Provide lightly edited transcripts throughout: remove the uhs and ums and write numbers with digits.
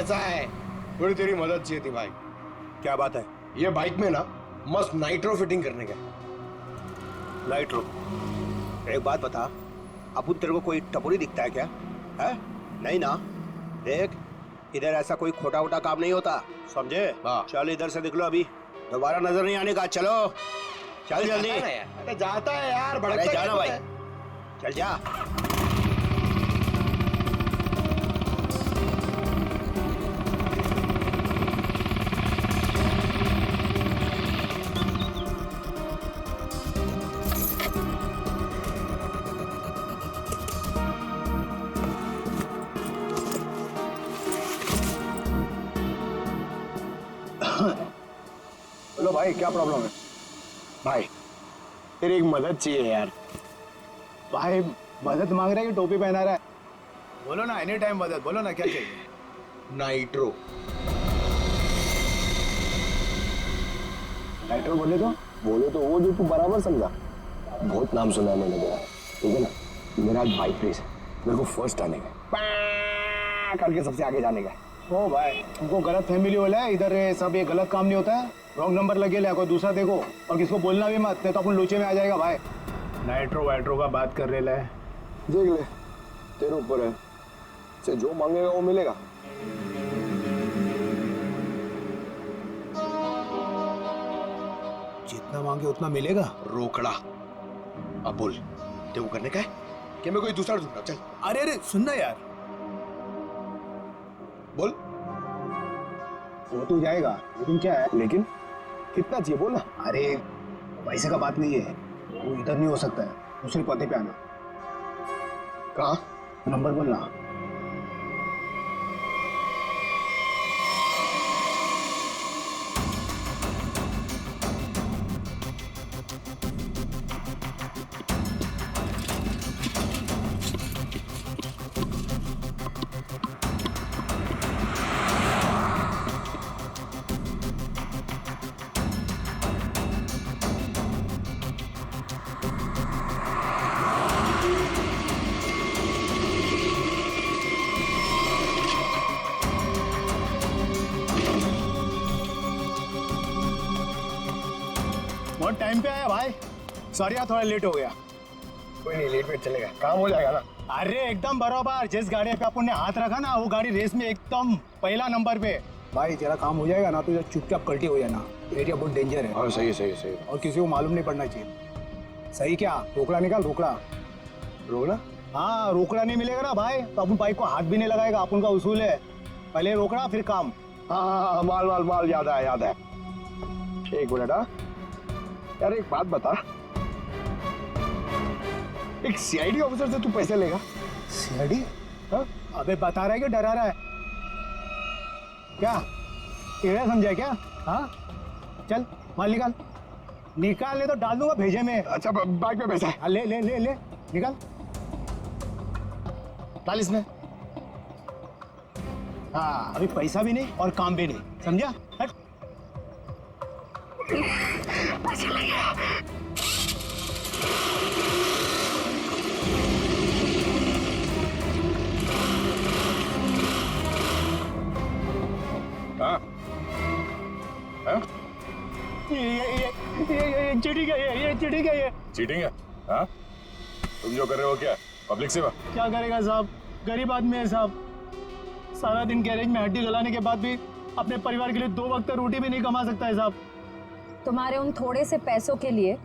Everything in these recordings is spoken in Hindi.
कैसा है? थोड़ी तेरी मदद चाहिए थी भाई। क्या बात है? ये बाइक में ना मस्त नाइट्रो फिटिंग करने का। नाइट्रो? एक बात बता, अपुन तेरे को कोई टपोरी दिखता है क्या? है? नहीं ना? देख, इधर ऐसा कोई खोटा वोटा काम नहीं होता, समझे? हाँ। चल इधर से निकलो, अभी दोबारा नजर नहीं आने का। चलो चल जल्दी। अरे जाता है यार, अरे भड़कता जाना क्या भाई, है? चल जा। बोलो भाई, क्या प्रॉब्लम है? भाई तेरी एक मदद चाहिए यार। भाई मदद मांग रहा है कि टोपी पहना रहा है? बोलो ना, एनी टाइम मदद, बोलो ना क्या चाहिए। नाइट्रो। नाइट्रो बोले तो वो जो तू बराबर समझा। बहुत नाम सुना है मैंने तेरा, ठीक है ना? मेरा एक बाइक रेस है, मेरे को फर्स्ट आने का, करके सबसे आगे जाने का। ओ भाई, तुमको गलत फैमिली वाला है इधर, सब ये गलत काम नहीं होता है। रॉन्ग नंबर लगे ले, कोई दूसरा देखो, और किसको बोलना भी मत, नहीं तो अपन लोचे में आ जाएगा भाई। नाइट्रो वाइट्रो का बात कर रहे है, देख ले, तेरे ऊपर है, से जो मांगेगा वो मिलेगा। जितना मांगे उतना मिलेगा। रोकड़ा। अब बोल, तेरे को करने का है कि मैं कोई दूसरा ढूंढूं? चल अरे अरे सुनना यार, बोल। वो तो जाएगा, लेकिन क्या है, लेकिन कितना चाहिए बोल ना। अरे पैसे का बात नहीं है, वो इधर नहीं हो सकता है, दूसरे पते पे आना। कहाँ? नंबर बोलना। बहुत टाइम पे आया भाई, सॉरी यार थोड़ा लेट हो गया। कोई नहीं, लेट वेट चलेगा, काम हो जाएगा ना। अरे एकदम बराबर, जिस गाड़ी पे अपन ने हाथ रखा ना, वो गाड़ी रेस में एकदम पहला नंबर पे। भाई तेरा काम हो जाएगा ना, तो चुपचाप कल्टी हो जाना, एरिया बहुत डेंजर है। हाँ सही सही सही। और किसी को मालूम नहीं पड़ना चाहिए। सही क्या? रोकड़ा निकाल, रोकड़ा। रोकड़ा? हाँ, रोकड़ा नहीं मिलेगा ना भाई तो अपन बाइक को हाथ भी नहीं लगाएगा, अपन का उसूल है, पहले रोकड़ा फिर काम। हाँ, माल माल माल, याद है याद है। एक मिनट। हाँ यार, एक बात बता, एक सीआईडी ऑफिसर से तू पैसे लेगा? सीआईडी? हाँ? अबे बता रहा है कि डरा रहा है? क्या टेढ़ा समझा क्या? हाँ चल माल निकाल, निकाल, ले तो डाल दूंगा भेजे में। अच्छा बाइक में पैसा है? हाँ ले ले ले ले, निकाल, डाल इसमें। हाँ अभी पैसा भी नहीं और काम भी नहीं, समझा? हट। हाँ? हाँ? ये चीटिंग है, ये चीटिंग है, ये चीटिंग है? हाँ? तुम जो कर रहे हो क्या पब्लिक सेवा? क्या करेगा साहब, गरीब आदमी है साहब, सारा दिन गैरेज में हड्डी गलाने के बाद भी अपने परिवार के लिए 2 वक्त रोटी भी नहीं कमा सकता है साहब। तुम्हारे उन थोड़े से पैसों के लिए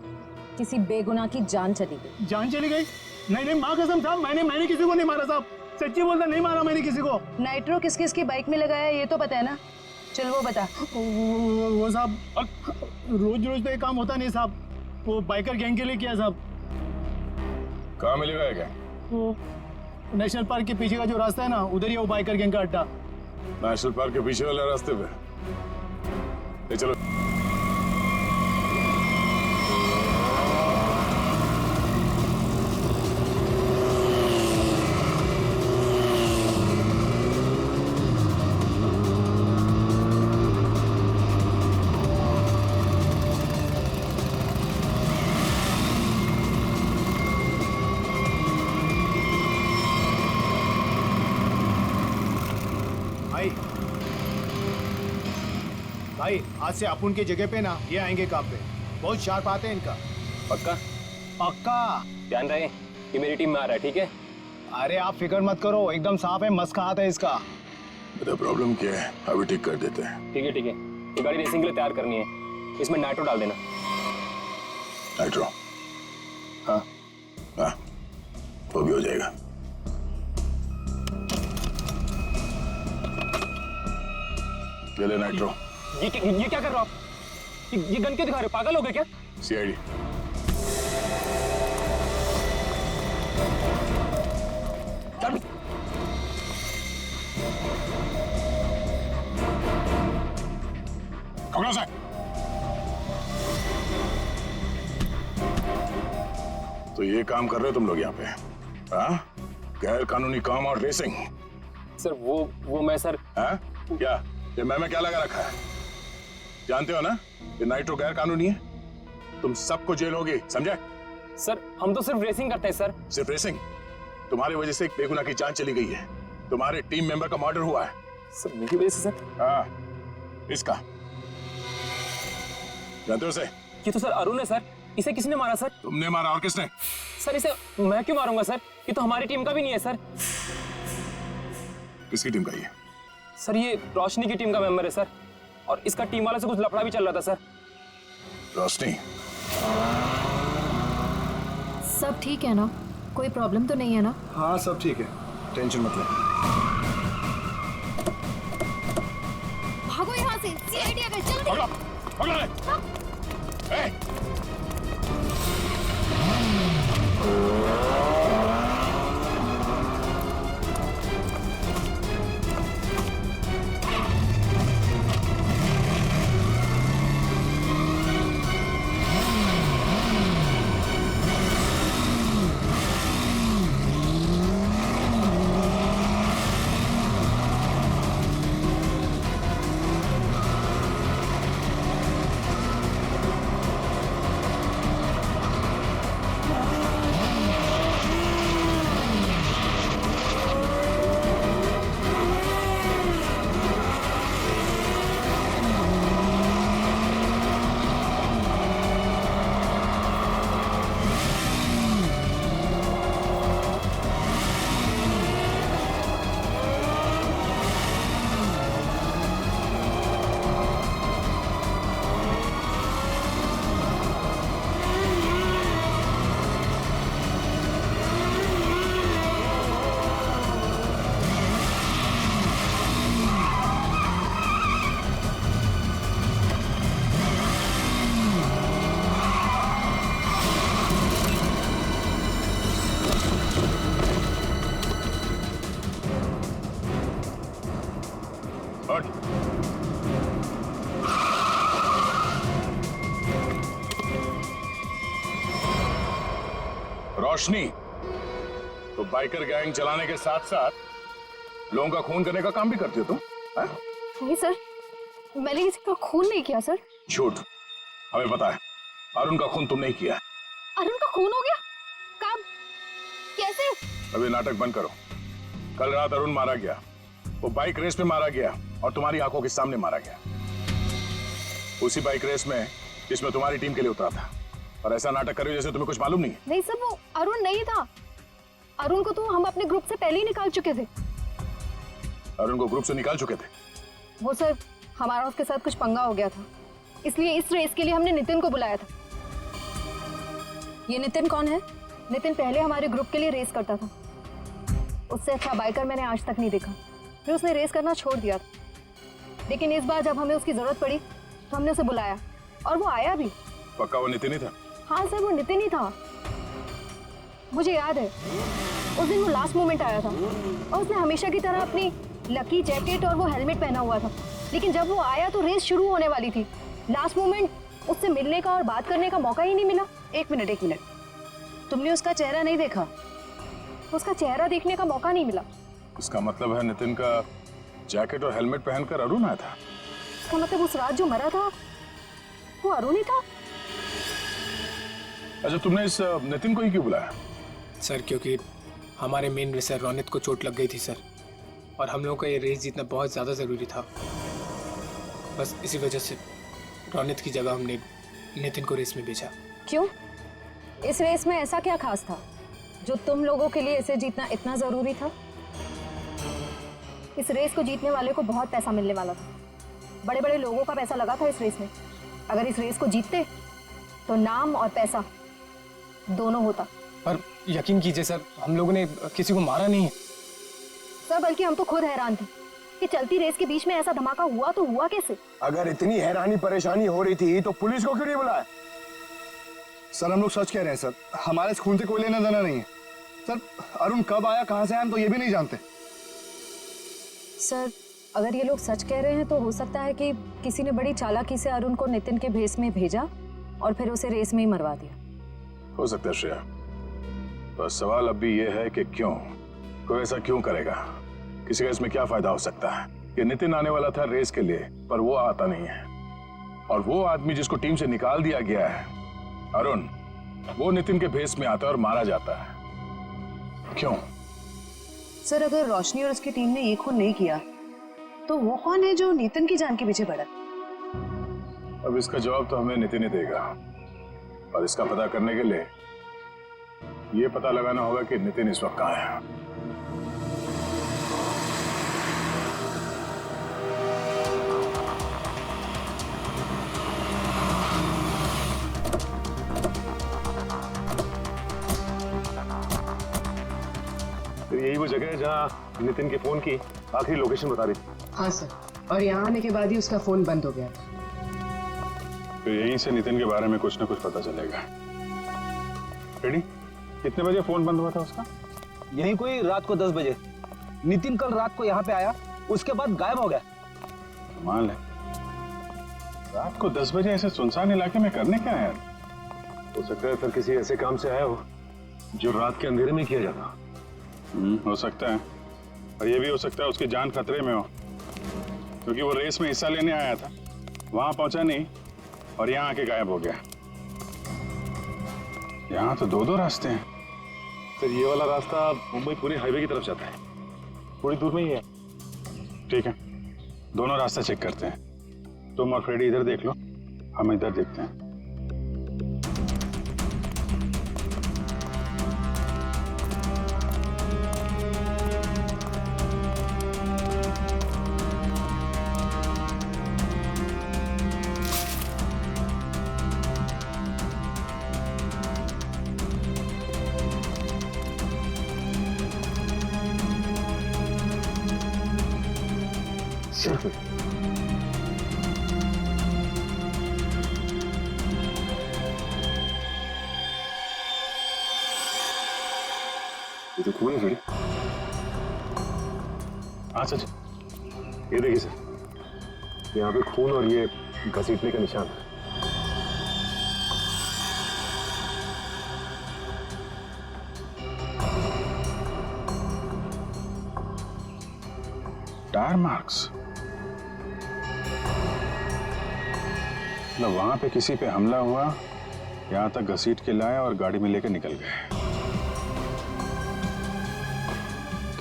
किसी बेगुनाह की जान चली गई। जान चली गई? नहीं नहीं माँ कसम साहब, मैंने किसी को नहीं मारा साहब, सच्ची बोलता, नहीं मारा मैंने किसी को। नाइट्रो किस किस की बाइक में लगाया ये तो पता है ना? चल वो बता। वो साहब रोज रोज तो ये काम होता नहीं साहब, वो बाइकर गैंग के लिए किया साहब। कहाँ मिलेगा ये क्या? वो नेशनल पार्क के पीछे का जो रास्ता है ना, उधर ही वो बाइकर गैंग का अड्डा। नेशनल पार्क के पीछे वाले रास्ते पे? ले चलो। भाई आज से अपुन की जगह पे ना ये आएंगे काम पे। बहुत शार्प आते हैं इनका। पक्का? पक्का। ध्यान रहे कि मेरी टीम में आ रहा है, ठीक है? अरे आप फिक्र मत करो, एकदम साफ है, मस्त हाथ है इसका। बेटा प्रॉब्लम क्या है, अभी ठीक कर देते हैं। ठीक है ठीक है, ये गाड़ी रेसिंग के लिए तैयार करनी है, इसमें नाइट्रो डाल देना। नाइट्रो? हाँ हाँ, वो भी हो जाएगा। ले ले नाइट्रो। ये क्या कर रहे हो आप? ये गन क्यों दिखा रहे हो? पागल हो गए क्या? सीआईडी। चल। पकड़ो से। तो ये काम कर रहे हो तुम लोग यहाँ पे? हाँ? गैर कानूनी काम और रेसिंग। सर वो मैं सर। हाँ? क्या ये मैं क्या लगा रखा है? जानते हो ना ये नाइट्रो गैर कानूनी है, तुम सबको जेल होगी, समझे? सर हम तो सिर्फ रेसिंग करते हैं सर। सिर्फ रेसिंग? तुम्हारी वजह से एक बेगुनाह की जान चली गई है, तुम्हारे टीम मेंबर का मर्डर हुआ है। सर मेरी वजह से सर? हाँ, इसका जानते हो उसे? ये तो सर अरुण है सर, इसे किसने मारा सर? तुमने मारा, और किसने? सर इसे मैं क्यों मारूंगा सर? ये तो हमारी टीम का भी नहीं है सर। किसकी टीम का ये? सर ये रोशनी की टीम का मेंबर है सर, और इसका टीम वाले से कुछ लफड़ा भी चल रहा था सर। रोशनी? सब ठीक है ना? कोई प्रॉब्लम तो नहीं है ना? हाँ सब ठीक है, टेंशन मत ले। भागो यहाँ से, सीआईडी आ गए, जल्दी। पकड़ो, पकड़ो ले। ए! हट। रोशनी, तो बाइकर गैंग चलाने के साथ साथ लोगों का खून करने का काम भी करती हो तुम? हाँ? नहीं सर, मैंने किसी का खून नहीं किया सर। झूठ, हमें पता है अरुण का खून तुम नहीं किया। अरुण का खून हो गया? कब? कैसे? अभी नाटक बंद करो। कल रात अरुण मारा गया, वो बाइक रेस में मारा गया और तुम्हारी आंखों के सामने मारा गया, उसी बाइक रेस में जिसमें तुम्हारी टीम के लिए उतरा था। और ऐसा नाटक कर रहे हो जैसे तुम्हें कुछ मालूम नहीं है। नहीं सर, वो अरुण नहीं था। अरुण को तो हम अपने ग्रुप से पहले ही निकाल चुके थे। अरुण को ग्रुप से निकाल चुके थे? वो सर, हमारा उसके साथ कुछ पंगा हो गया था, इसलिए इस रेस के लिए हमने नितिन को बुलाया था। ये नितिन कौन है? नितिन पहले हमारे ग्रुप के लिए रेस करता था। उससे अच्छा बाइकर मैंने आज तक नहीं देखा। फिर उसने रेस करना छोड़ दिया था, लेकिन इस बार जब हमें उसकी जरूरत पड़ी तो हमने उसे बुलाया और वो आया भी। पक्का वो नितिन ही था? हाँ सर, वो नितिन ही था। मुझे याद है उस दिन वो लास्ट मोमेंट आया था और उसने हमेशा की तरह अपनी लकी जैकेट और वो हेलमेट पहना हुआ था, लेकिन जब वो आया तो रेस शुरू होने वाली थी। लास्ट मोमेंट उससे मिलने का और बात करने का मौका ही नहीं मिला। एक मिनट, तुमने उसका चेहरा नहीं देखा? उसका चेहरा देखने का मौका नहीं मिला। उसका मतलब है नितिन का जैकेट और हेलमेट पहनकर अरुण आया था? इसका मतलब उस रात जो मरा था वो अरुण ही था। अच्छा, तुमने इस नितिन को ही क्यों बुलाया? सर क्योंकि हमारे मेन रेसर रोनित को चोट लग गई थी सर, और हम लोगों का ये रेस जीतना बहुत ज़्यादा ज़रूरी था, बस इसी वजह से। रोनित की जगह हमने नितिन को रेस में भेजा। क्यों? इस रेस में ऐसा क्या खास था जो तुम लोगों के लिए इसे जीतना इतना जरूरी था? इस रेस को जीतने वाले को बहुत पैसा मिलने वाला था। बड़े बड़े लोगों का पैसा लगा था इस रेस में। अगर इस रेस को जीतते तो नाम और पैसा दोनों होता। पर यकीन कीजिए सर, हम लोगों ने किसी को मारा नहीं है सर, बल्कि हम तो खुद हैरान थे कि चलती रेस के बीच में ऐसा धमाका हुआ तो हुआ कैसे। अगर इतनी हैरानी परेशानी हो रही थी तो पुलिस को क्यों नहीं बुलाया? सर हम लोग सच कह रहे हैं सर, हमारे इस खून से कोई लेना देना नहीं है सर। अरुण कब आया, कहाँ से आया, हम तो ये भी नहीं जानते। सर, अगर ये लोग सच कह रहे हैं तो हो सकता है कि किसी ने बड़ी चालाकी से अरुण को नितिन के भेस में भेजा और फिर उसे रेस में ही मरवा दिया। हो सकता है श्रेया, पर सवाल अब भी ये है कि क्यों, कोई ऐसा क्यों करेगा? किसी का इसमें क्या फायदा हो सकता है? कि नितिन आने वाला था रेस के लिए पर वो आता नहीं है, और वो आदमी जिसको टीम से निकाल दिया गया है अरुण, वो नितिन के भेस में आता है और मारा जाता है। क्यों? सर, अगर रोशनी और उसकी टीम ने ये खून नहीं किया तो वो कौन है जो नितिन की जान के पीछे पड़ा? अब इसका जवाब तो हमें नितिन ही देगा, और इसका पता करने के लिए ये पता लगाना होगा कि नितिन इस वक्त कहाँ है। यही वो जगह है जहाँ नितिन के फोन की आखिरी लोकेशन बता रही थी। हाँ सर, और यहाँ आने के बाद ही उसका फोन बंद हो गया। तो यहीं से नितिन के बारे में कुछ ना कुछ पता चलेगा। रेडी? कितने बजे फोन बंद हुआ था उसका? यही कोई रात को 10 बजे। नितिन कल रात को यहाँ पे आया, उसके बाद गायब हो गया। कमाल है, रात को 10 बजे ऐसे सुनसान इलाके में करने क्या है? हो सकता है फिर किसी ऐसे काम से आया हो जो रात के अंधेरे में किया जाता। हो सकता है, और ये भी हो सकता है उसकी जान खतरे में हो, क्योंकि वो रेस में हिस्सा लेने आया था, वहां पहुंचा नहीं और यहाँ आके गायब हो गया। यहाँ तो 2 रास्ते हैं। फिर ये वाला रास्ता मुंबई पुणे हाईवे की तरफ जाता है, थोड़ी दूर में ही है। ठीक है, दोनों रास्ते चेक करते हैं। तुम और फ्रेडी इधर देख लो, हम इधर देखते हैं। ये तो खून है फ्रेडी। हाँ सच, ये देखिए सर, यहाँ पे खून और ये घसीटने का निशान है। टायर मार्क्स, मतलब वहां पे किसी पे हमला हुआ, यहाँ तक घसीट के लाए और गाड़ी में लेकर निकल गए।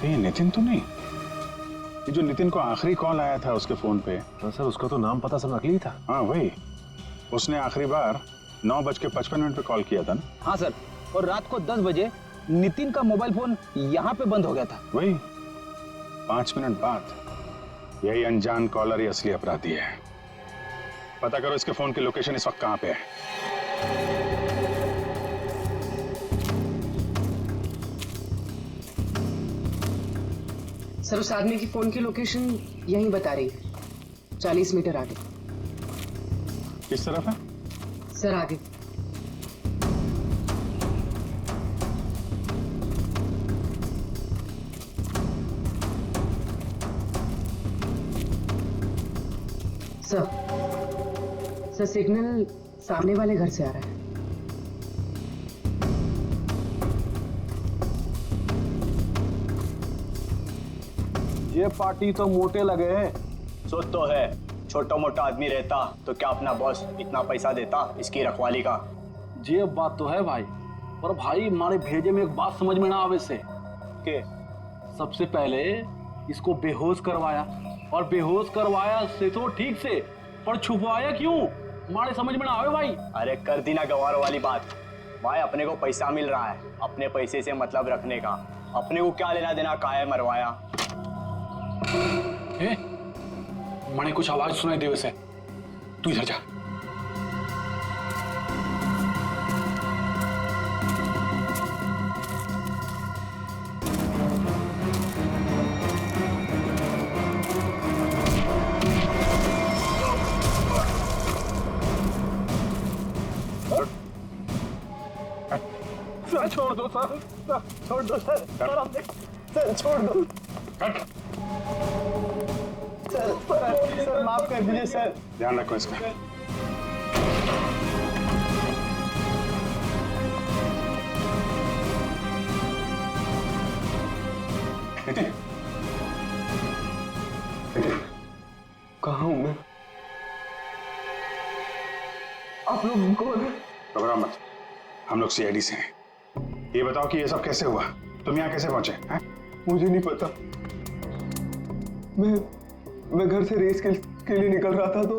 ये नितिन तो नहीं? ये जो नितिन को आखिरी कॉल आया था उसके फोन पे। सर उसका तो नाम पता सब नकली था। हाँ वही, उसने आखिरी बार 9:55 पे कॉल किया था ना? हाँ सर, और रात को 10 बजे नितिन का मोबाइल फोन यहाँ पे बंद हो गया था। वही 5 मिनट बाद। यही अनजान कॉलर ही असली अपराधी है। पता करो इसके फोन की लोकेशन इस वक्त कहाँ पे है। सर, उस आदमी की फोन की लोकेशन यहीं बता रही है, 40 मीटर आगे। किस तरफ है? सर आगे। सर सिग्नल सामने वाले घर से आ रहा है। ये पार्टी तो मोटे लगे हैं। सोच तो है, छोटा मोटा आदमी रहता तो क्या अपना बॉस इतना पैसा देता इसकी रखवाली का? ये बात तो है भाई, पर भाई हमारे भेजे में एक बात समझ में ना आवे से के सबसे पहले इसको बेहोश करवाया, और बेहोश करवाया से तो ठीक से, पर छुपवाया क्यों? मारे समझ में ना आवे भाई। अरे कर दी ना गवार वाली बात भाई, अपने को पैसा मिल रहा है, अपने पैसे से मतलब रखने का, अपने को क्या लेना देना काहे मरवाया। मैंने कुछ आवाज सुनाई दी वैसे, तू इधर जा। सर छोड़ दो सर, छोड़ दो सर, सर हमने सर छोड़ दो सर माफ कर दीजिए सर। ध्यान रखो इसका। नितिन, कहाँ हूँ मैं? आप लोग कौन है? घबराओ मत, हम लोग सीआईडी से हैं। ये बताओ कि ये सब कैसे हुआ, तुम यहाँ कैसे पहुंचे हैं? मुझे नहीं पता, मैं घर से रेस के लिए निकल रहा था तो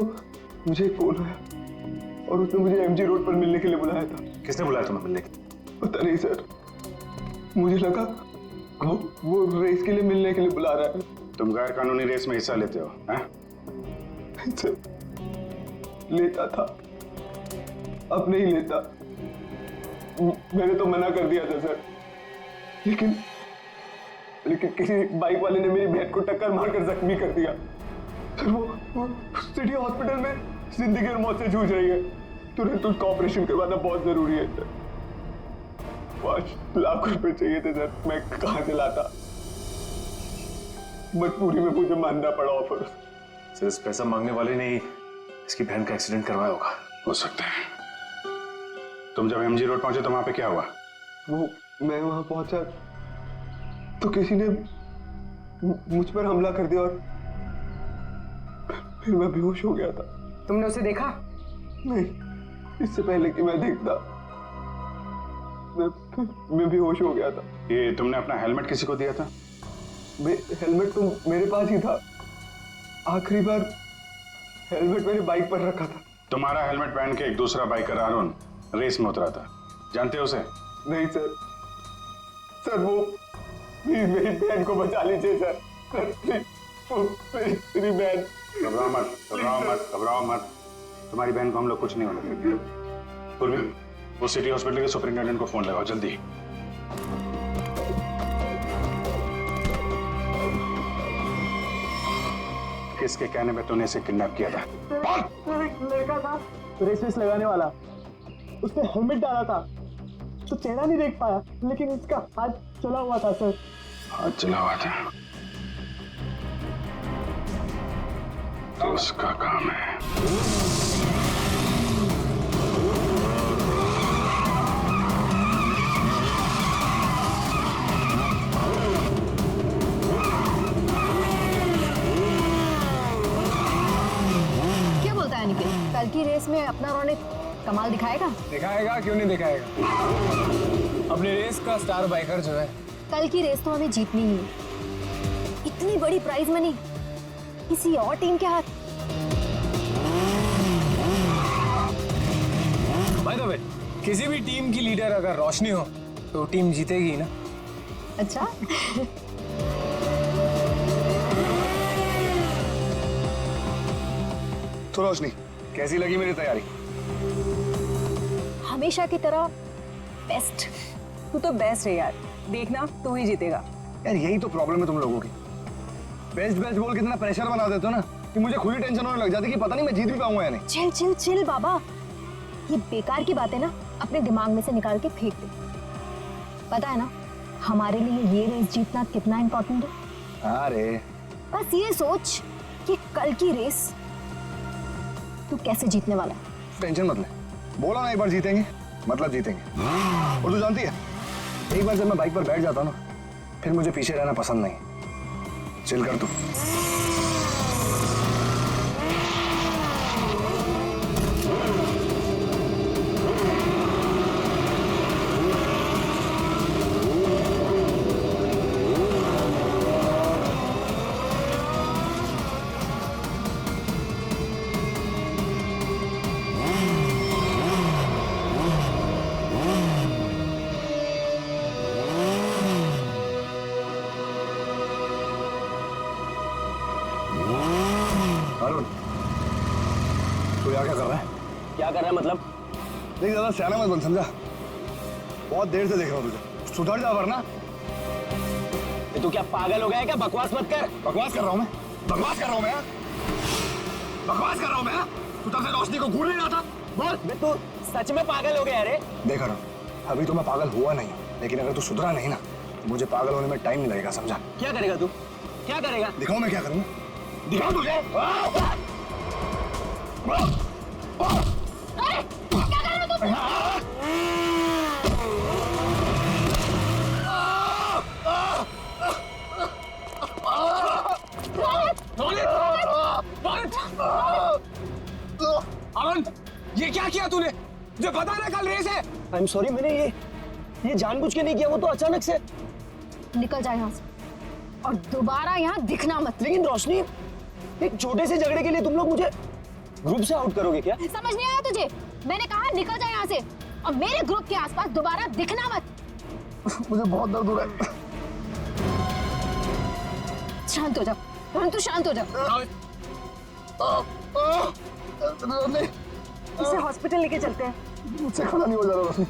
मुझे कॉल आया और उसने मुझे एमजी रोड पर मिलने के लिए बुलाया था। किसने बुलाया तुम्हें मिलने के लिए? पता नहीं सर, मुझे लगा वो रेस के लिए मिलने के लिए बुला रहा है। तुम गैर कानूनी रेस में हिस्सा लेते हो हैं? सर, लेता था, अब नहीं लेता। मैंने तो मना कर दिया था सर, लेकिन किसी बाइक वाले ने मेरी बहन को टक्कर मारकर जख्मी कर दिया। सर वो सिटी हॉस्पिटल में जिंदगी और मौत से जूझ रही है, तुरंत उसका ऑपरेशन करवाना बहुत जरूरी है सर। 5 लाख रुपए चाहिए थे सर, मैं कहाँ से लाता? मजबूरी में मुझे मानना पड़ा ऑफर। सर इस पैसा मांगने वाले ने ही इसकी बहन का एक्सीडेंट करवाया होगा। हो सकता है। तुम जब एमजी रोड पहुंचे तो वहां पे क्या हुआ? वो मैं वहां पहुंचा तो किसी ने मुझ पर हमला कर दिया और फिर मैं बेहोश हो गया था। तुमने उसे देखा? नहीं, इससे पहले कि मैं देखता मैं बेहोश हो गया था। ये तुमने अपना हेलमेट किसी को दिया था? हेलमेट तो मेरे पास ही था, आखिरी बार हेलमेट मैंने बाइक पर रखा था। तुम्हारा हेलमेट पहन के एक दूसरा बाइकर अरुण रेस में उतरा था, जानते हो उसे? नहीं सर, सर वो मेरी बहन को बचा लीजिए सर, मेरी बहन। घबराओ मत, घबराओ मत, घबराओ मत, तुम्हारी बहन को हम लोग कुछ नहीं होने देंगे। पूर्वी, वो सिटी हॉस्पिटल के सुपरिंटेंडेंट को फोन लगाओ जल्दी। किसके कहने पे तूने इसे किडनैप किया था? लड़का था रेस लगाने वाला, उसने हेलमेट डाला था तो चेहरा नहीं देख पाया, लेकिन इसका हाथ चला हुआ था सर। हाथ चला हुआ था तो उसका काम है। क्या बोलता है निखिल, कल की रेस में अपना रौनक कमाल दिखाएगा? दिखाएगा, क्यों नहीं दिखाएगा। अपनी रेस का स्टार बाइकर जो है। कल की रेस तो हमें जीतनी ही है। इतनी बड़ी प्राइज मनी किसी और टीम के हाथ। बाय द वे, किसी भी टीम की लीडर अगर रोशनी हो तो टीम जीतेगी ना। अच्छा तो रोशनी, कैसी लगी मेरी तैयारी? हमेशा की तरह बेस्ट। तू तो बेस्ट है यार, देखना तू ही जीतेगा। यार यही तो प्रॉब्लम है तुम लोगों की, बेस्ट बेस्ट बोल के इतना प्रेशर बना देते हो ना कि मुझे खुद ही टेंशन होने लग जाती है कि पता नहीं मैं जीत भी पाऊंगा या नहीं। चिल चिल चिल बाबा, ये बेकार की बातें ना अपने दिमाग में से निकाल के फेंक दे। पता है ना हमारे लिए ये रेस जीतना कितना इम्पोर्टेंट है। अरे बस ये सोच कि कल की रेस तू कैसे जीतने वाला है। टेंशन मत ले, बोला ना एक बार जीतेंगे मतलब जीतेंगे। और तू जानती है, एक बार जब मैं बाइक पर बैठ जाता हूँ ना, फिर मुझे पीछे रहना पसंद नहीं। चिल कर तू। देख ज्यादा सियाना मत बन, समझा? बहुत देर से देख रहा हूँ तुझे, सुधर जा वरना। तू क्या पागल हो गया है क्या? बकवास मत कर। बकवास कर रहा हूँ मैं? बकवास कर रहा हूँ मैं? बकवास कर रहा हूँ मैं? तू तब से रोशनी को घूर नहीं रहा था? बोल। बे तू सच में पागल हो गया रे? देखा ना, अभी तो मैं पागल हुआ नहीं, लेकिन अगर तू सुधरा नहीं ना तो मुझे पागल होने में टाइम नहीं लगेगा, समझा? क्या करेगा तू? क्या करेगा? दिखाओ मैं क्या करूँगा, दिखाओ तुझे। क्या कर रहे हो तुम? अरुण, ये क्या किया तूने? मुझे पता ना कल रेस है। आई एम सॉरी, मैंने ये जानबूझ के नहीं किया, वो तो अचानक से। निकल जाए यहाँ से और दोबारा यहाँ दिखना मत। लेकिन रोशनी, एक छोटे से झगड़े के लिए तुम लोग मुझे ग्रुप से आउट करोगे क्या? समझ नहीं आया तुझे? मैंने कहा निकल जाए यहाँ से और मेरे ग्रुप के आसपास दोबारा दिखना मत। मुझे बहुत दर्द हो रहा है। शांत हो जा, तू शांत हो जा। इसे हॉस्पिटल लेके चलते हैं। मुझसे खड़ा नहीं हो जा रहा रोशनी।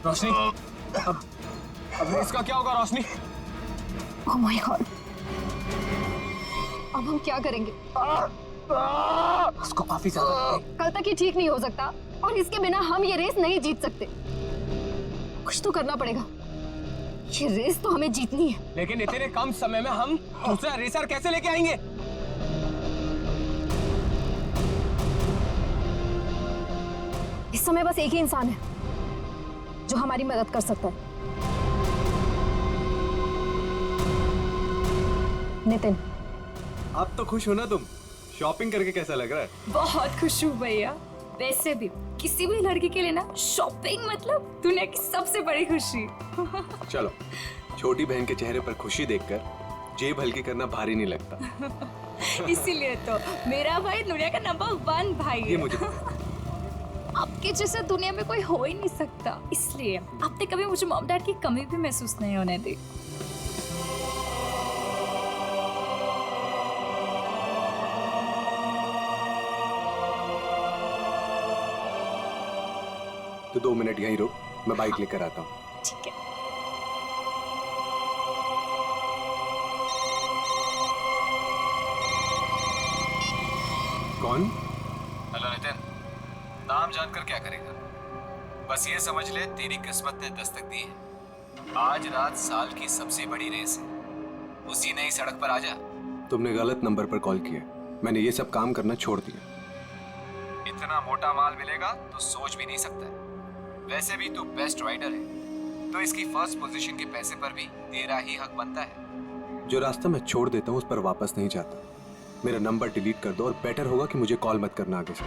रोशनी, अब इसका क्या होगा रोशनी? ओह माय गॉड, अब हम क्या करेंगे? उसको काफी ज्यादा कल तक ये ठीक नहीं हो सकता और इसके बिना हम ये रेस नहीं जीत सकते। कुछ तो करना पड़ेगा, ये रेस तो हमें जीतनी है। लेकिन इतने कम समय में हम दूसरा रेसर कैसे लेके आएंगे? इस समय बस एक ही इंसान है जो हमारी मदद कर सकता है। नितिन। आप तो खुश हो ना तुम? शॉपिंग करके कैसा लग रहा है? बहुत खुश हूँ भैया। वैसे भी किसी भी लड़की के लिए ना शॉपिंग मतलब दुनिया की सबसे बड़ी खुशी। चलो, छोटी बहन के चेहरे पर खुशी देखकर जेब हल्की करना भारी नहीं लगता। इसीलिए तो मेरा भाई दुनिया का नंबर 1 भाई ये है। मुझे आपके जैसा दुनिया में कोई हो ही नहीं सकता, इसलिए आपने कभी मुझे मॉम डैड की कमी भी महसूस नहीं होने दी। तो 2 मिनट यहीं रुक, मैं बाइक लेकर आता हूँ। ठीक है। कौन? हेलो नितिन, नाम जानकर क्या करेगा? बस ये समझ ले तेरी किस्मत ने दस्तक दी है। आज रात साल की सबसे बड़ी रेस है, उसी नई सड़क पर आजा। तुमने गलत नंबर पर कॉल किया, मैंने ये सब काम करना छोड़ दिया। इतना मोटा माल मिलेगा तो सोच भी नहीं सकता है। वैसे भी तू बेस्ट राइडर है, तो इसकी फर्स्ट पोजीशन के पैसे पर भी तेरा ही हक बनता है। जो रास्ता मैं छोड़ देता हूँ उस पर वापस नहीं जाता। मेरा नंबर डिलीट कर दो और बेटर होगा कि मुझे कॉल मत करना आगे से।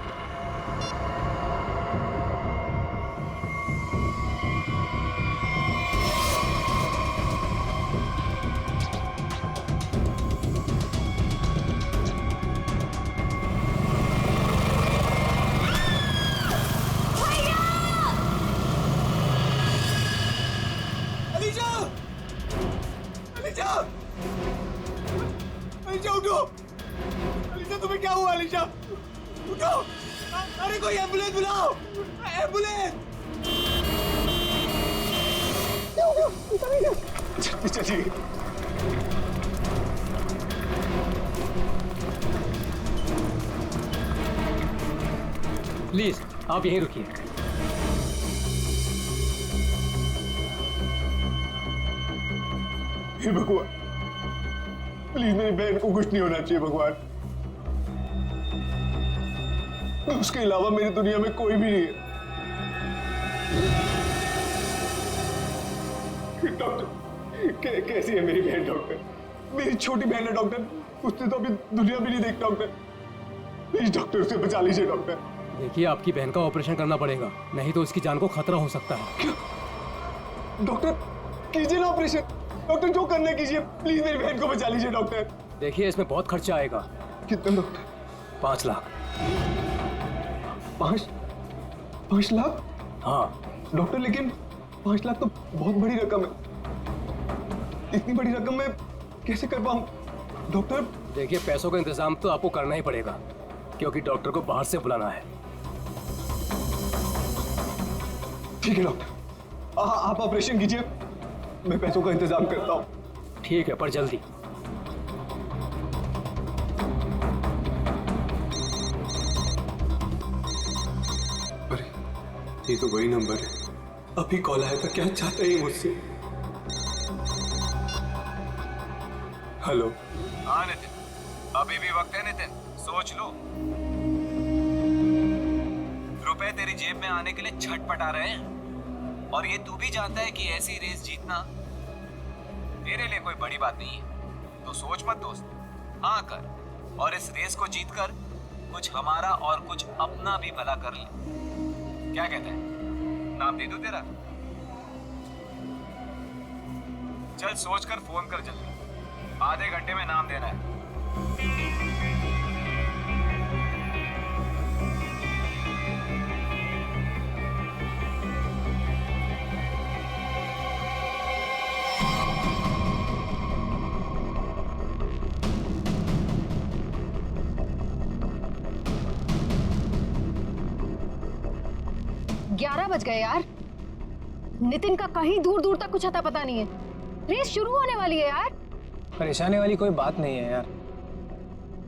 अलीशा उठो! अलीशा तुम्हें क्या हुआ? अलीशा उठो! अरे कोई एम्बुलेंस बुलाओ! एम्बुलेंस! चलिए। प्लीज आप यहीं रुकिए। हे भगवान, प्लीज मेरी बहन को कुछ नहीं होना चाहिए भगवान। उसके अलावा मेरी दुनिया में कोई भी नहीं है। डॉक्टर, कैसी है मेरी बहन? डॉक्टर, मेरी छोटी बहन है डॉक्टर, उसने तो अभी दुनिया भी नहीं देखी डॉक्टर। प्लीज डॉक्टर, उसे बचा लीजिए डॉक्टर। देखिए, आपकी बहन का ऑपरेशन करना पड़ेगा, नहीं तो उसकी जान को खतरा हो सकता है। डॉक्टर कीजिए ना ऑपरेशन। डॉक्टर जो करना है कीजिए, प्लीज मेरी बहन को बचा लीजिए डॉक्टर। देखिए, इसमें बहुत खर्चा आएगा। कितना डॉक्टर? 5 लाख। 5 लाख? हाँ डॉक्टर, लेकिन 5 लाख तो बहुत बड़ी रकम है। इतनी बड़ी रकम मैं कैसे कर पाऊं डॉक्टर? देखिए, पैसों का इंतजाम तो आपको करना ही पड़ेगा, क्योंकि डॉक्टर को बाहर से बुलाना है। ठीक है डॉक्टर, आप ऑपरेशन कीजिए, मैं पैसों का इंतजाम करता हूँ। ठीक है, पर जल्दी। अरे ये तो वही नंबर है, अभी कॉल आया था। क्या चाहते हैं मुझसे? हेलो। हाँ नितिन, अभी भी वक्त है नितिन, सोच लो। रुपए तेरी जेब में आने के लिए छटपटा रहे हैं, और ये तू भी जानता है कि ऐसी रेस जीतना तेरे लिए कोई बड़ी बात नहीं है। तो सोच मत दोस्त, हाँ कर, और इस रेस को जीतकर कुछ हमारा और कुछ अपना भी भला कर ले। क्या कहते हैं, नाम दे दूं तेरा? चल सोचकर फोन कर जल्दी, आधे घंटे में नाम देना है। ग्यारह बज गए यार। नितिन का कहीं दूर दूर तक कुछ अता पता नहीं है। रेस शुरू होने वाली है यार। परेशानी वाली कोई बात नहीं है यार।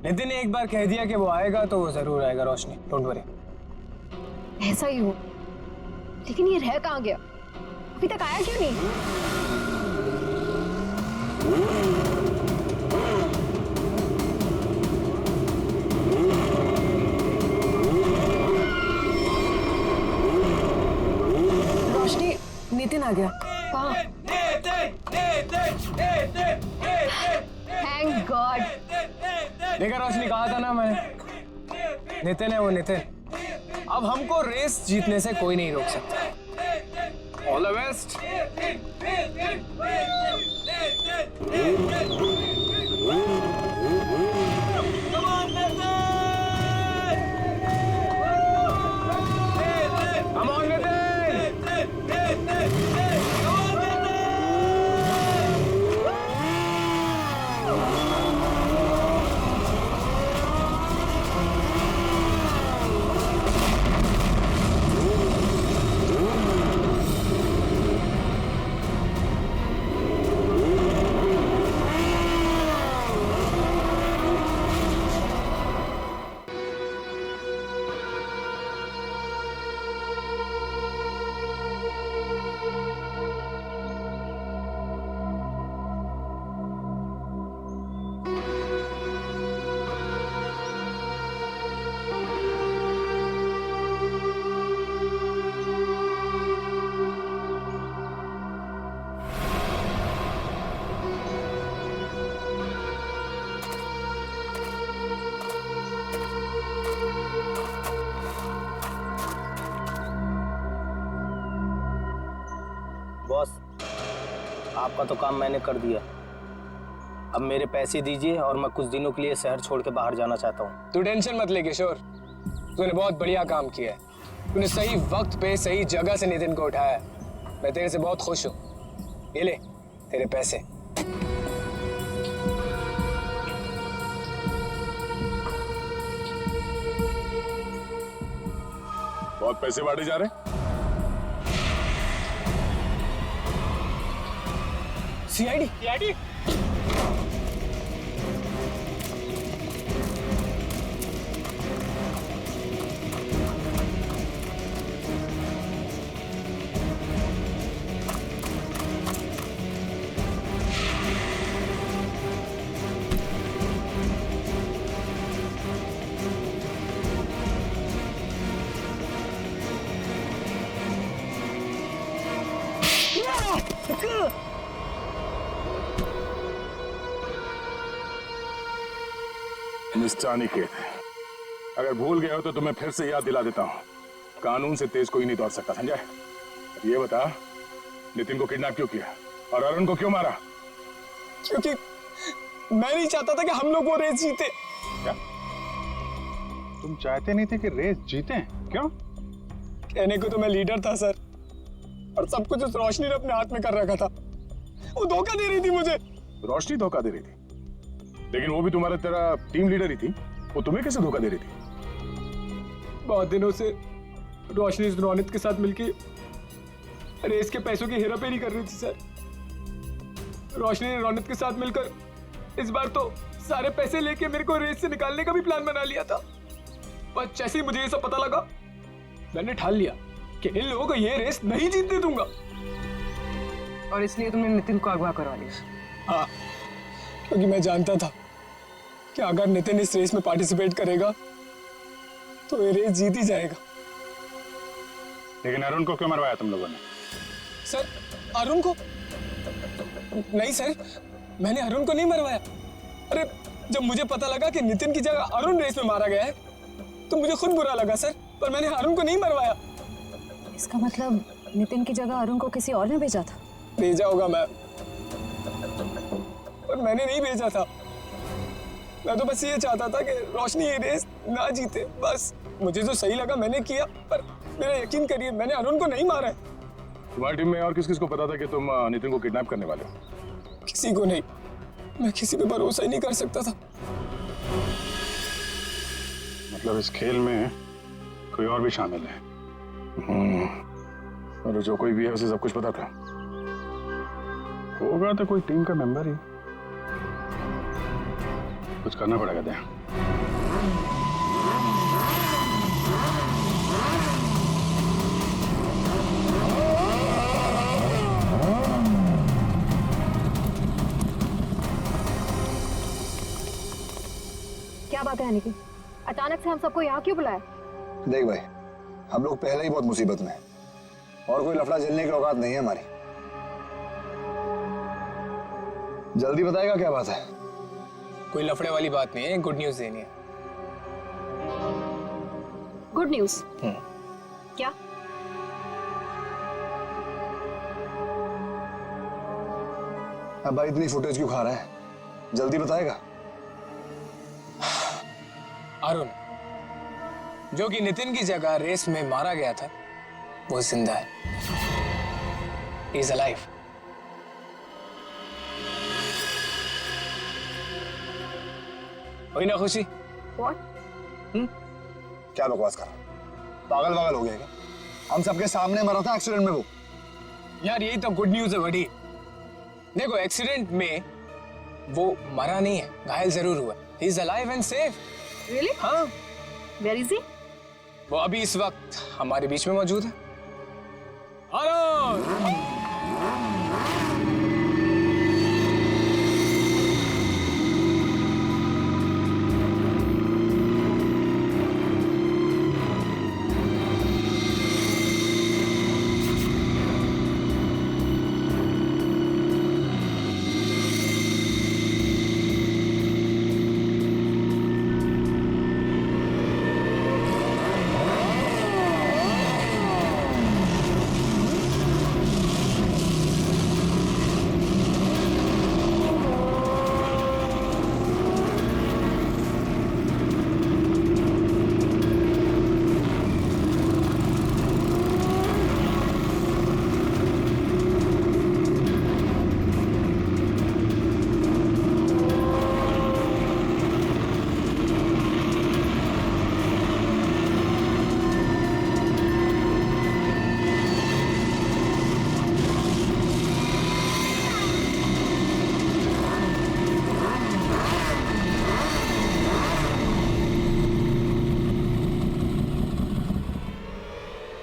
नितिन ने एक बार कह दिया कि वो आएगा तो वो जरूर आएगा रोशनी, डोंट वरी। ऐसा ही हो, लेकिन ये रह कहाँ गया? अभी तक आया क्यों नहीं? रोशनी, नितिन आ गया। कहाँ? Thank God. देखा रोशनी, कहा था ना मैंने, नितिन है वो नितिन। अब हमको रेस जीतने से कोई नहीं रोक सकता। All the best. Come on, Nitin! Boss, आपका तो काम मैंने कर दिया। अब मेरे पैसे दीजिए और मैं कुछ दिनों के लिए शहर छोड़ के बाहर जाना चाहता हूँ। तू टेंशन मत ले किशोर, तूने बहुत बढ़िया काम किया है। तूने सही वक्त पे सही जगह से नितिन को उठाया। मैं तेरे से बहुत खुश हूँ। ये ले तेरे पैसे। बहुत पैसे बांटे जा रहे हैं। सीआईडी मिस्टर अनिकेत, अगर भूल गए हो तो तुम्हें फिर से याद दिला देता हूँ, कानून से तेज कोई नहीं दौड़ सकता, समझा? ये बता, नितिन को किडनैप क्यों किया और अरुण को क्यों मारा? क्योंकि मैं नहीं चाहता था कि हम लोग वो रेस जीते। क्या तुम चाहते नहीं थे कि रेस जीते? क्यों? कहने को तो मैं लीडर था सर, और सब कुछ उस रोशनी ने अपने हाथ में कर रखा था। वो धोखा दे रही थी मुझे। रोशनी धोखा दे रही थी? लेकिन वो भी तुम्हारा तेरा टीम लीडर ही थी, वो तुम्हें कैसे धोखा दे रही थी? बहुत दिनों से रोशनी रोनित के साथ मिलके रेस के पैसों की हेराफेरी कर रही थी सर। रोशनी ने रौनक के साथ मिलकर इस बार तो सारे पैसे लेके मेरे को रेस से निकालने का भी प्लान बना लिया था। पर जैसे ही मुझे ये सब पता लगा, मैंने ठान लिया कि इन लोगों को ये रेस नहीं जीतने दूंगा। और इसलिए तुमने नितिन को अगवा करवा लिया? हाँ, क्योंकि मैं जानता था कि अगर नितिन इस रेस में पार्टिसिपेट करेगा तो ये रेस जीत ही जाएगा। लेकिन अरुण को क्यों मरवाया तुम लोगों ने? सर, अरुण को? नहीं सर, मैंने अरुण को नहीं मरवाया। अरे जब मुझे पता लगा कि नितिन की जगह अरुण रेस में मारा गया है तो मुझे खुद बुरा लगा सर, पर मैंने अरुण को नहीं मरवाया। इसका मतलब नितिन की जगह अरुण को किसी और ने भेजा था? भेजा होगा मैं, पर मैंने नहीं भेजा था। मैं तो बस ये चाहता था कि रोशनी ये रेस ना जीते, बस। मुझे जो सही लगा मैंने किया, पर मेरा यकीन करिए मैंने अरुण को नहीं मारा है। तुम्हारी टीम में और किस किस को पता था कि तुम नितिन को किडनैप करने वाले हो? किसी को नहीं। मैं किसी पे भरोसा ही नहीं कर सकता था। मतलब इस खेल में कोई और भी शामिल है? और जो कोई भी है उसे सब कुछ पता था? होगा तो कोई टीम का मेंबर ही। कुछ करना पड़ेगा दया। क्या बात है अनिकेत, अचानक से हम सबको यहाँ क्यों बुलाया? देख भाई, हम लोग पहले ही बहुत मुसीबत में हैं और कोई लफड़ा झेलने की औकात नहीं है हमारी। जल्दी बताएगा क्या बात है? कोई लफड़े वाली बात नहीं है, गुड न्यूज़ देनी है। Good news? क्या? अब भाई इतनी फुटेज क्यों खा रहा है? जल्दी बताएगा। अरुण, जो कि नितिन की जगह रेस में मारा गया था, वो जिंदा है। He is alive. हुई ना खुशी? What? क्या बकवास कर रहा है? पागल वागल हो गया क्या? हम सबके सामने मरा था एक्सीडेंट में वो। यार यही तो गुड न्यूज़ है बड़ी। देखो, एक्सीडेंट में वो मरा नहीं है, घायल जरूर हुआ। He is alive and safe. Really? हाँ। Where is he? वो अभी इस वक्त हमारे बीच में मौजूद है। अरुण!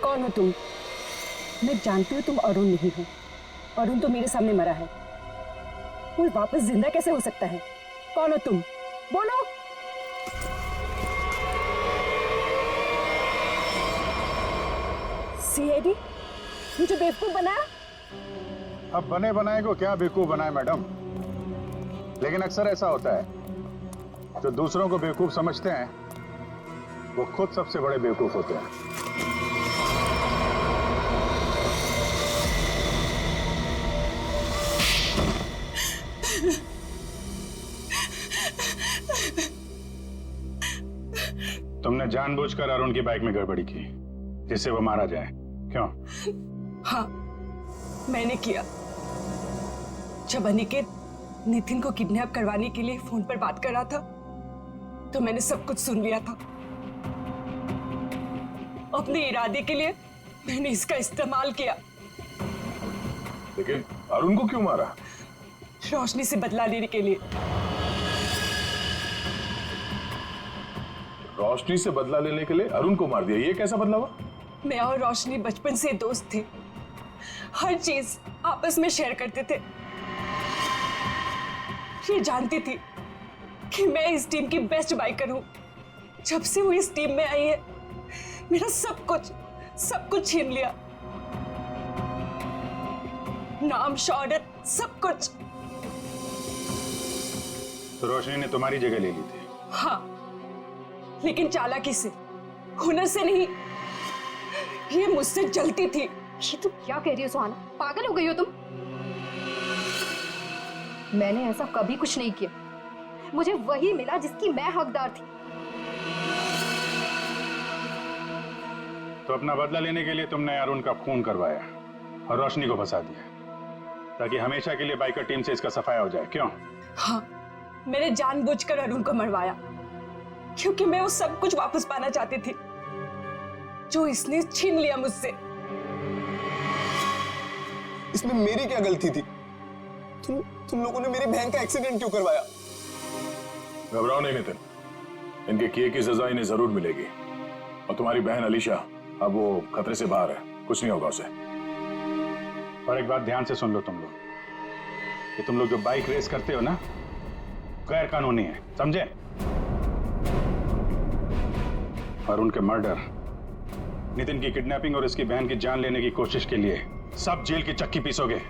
कौन हो तुम? मैं जानती हूँ तुम अरुण नहीं हो। अरुण तो मेरे सामने मरा है, वो वापस जिंदा कैसे हो सकता है? कौन हो तुम? बोलो। सीआईडी मुझे बेवकूफ बनाया? अब बने बनाए को क्या बेवकूफ बनाए मैडम? लेकिन अक्सर ऐसा होता है, जो दूसरों को बेवकूफ समझते हैं वो खुद सबसे बड़े बेवकूफ होते हैं। तुमने जानबूझकर अरुण की बाइक में गड़बड़ी की जिससे वो मारा जाए, क्यों? हाँ, मैंने किया। जब अनिकेत नितिन को किडनैप करवाने के लिए फोन पर बात कर रहा था तो मैंने सब कुछ सुन लिया था। अपने इरादे के लिए मैंने इसका इस्तेमाल किया। लेकिन अरुण को क्यों मारा? रोशनी से बदला लेने के लिए। रोशनी से बदला लेने के लिए अरुण को मार दिया, ये कैसा बदला हुआ? मैं और रोशनी बचपन से दोस्त थे, हर चीज आपस में शेयर करते थे। ये जानती थी कि मैं इस टीम की बेस्ट बाइकर हूं। जब से वो इस टीम में आई है, मेरा सब कुछ छीन लिया, नाम, शौहरत, सब कुछ। तो रोशनी ने तुम्हारी जगह ले ली थी? हाँ, लेकिन चालाकी से, हुनर से नहीं। ये मुझसे जलती थी। ये तुम क्या कह रही हो सुहाना? पागल हो गई हो तुम? मैंने ऐसा कभी कुछ नहीं किया। मुझे वही मिला जिसकी मैं हकदार थी। तो अपना बदला लेने के लिए तुमने अरुण का खून करवाया और रोशनी को फंसा दिया, ताकि हमेशा के लिए बाइकर टीम से इसका सफाया हो जाए, क्यों? हाँ, मैंने जानबूझकर अरुण को मरवाया, क्योंकि मैं वो सब कुछ वापस पाना चाहती थी जो इसने छीन लिया मुझसे। इसमें मेरी क्या गलती थी? तुम लोगों ने मेरी बहन का एक्सीडेंट क्यों करवाया? घबराओ नहीं नितिन, इनके किए की सजा इन्हें जरूर मिलेगी। और तुम्हारी बहन अलीशा अब वो खतरे से बाहर है, कुछ नहीं होगा उसे। और एक बात ध्यान से सुन लो तुम लोग, कि तुम लोग जो बाइक रेस करते हो ना, गैर कानूनी है, समझे? और उनके मर्डर, नितिन की किडनैपिंग और इसकी बहन की जान लेने की कोशिश के लिए सब जेल की चक्की पीसोगे।